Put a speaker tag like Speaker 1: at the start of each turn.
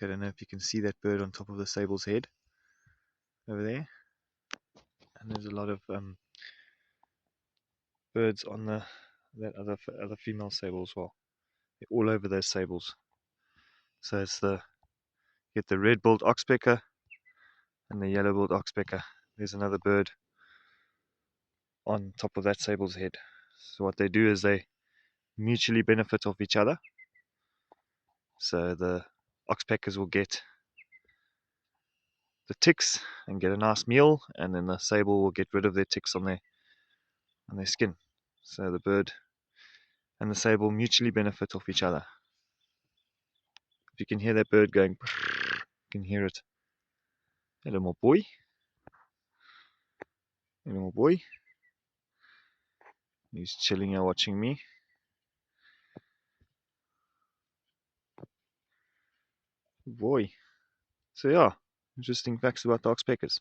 Speaker 1: I don't know if you can see that bird on top of the sable's head over there. And there's a lot of birds on that other female sable as well. They're all over those sables. So it's get the red-billed oxpecker and the yellow-billed oxpecker. There's another bird on top of that sable's head. So what they do is they mutually benefit off each other. So the oxpeckers will get the ticks and get a nice meal, and then the sable will get rid of their ticks on their skin. So the bird and the sable mutually benefit off each other. If you can hear that bird going, you can hear it. Hello, my boy. Hello, my boy. He's chilling here watching me. Boy. So yeah, interesting facts about the oxpeckers.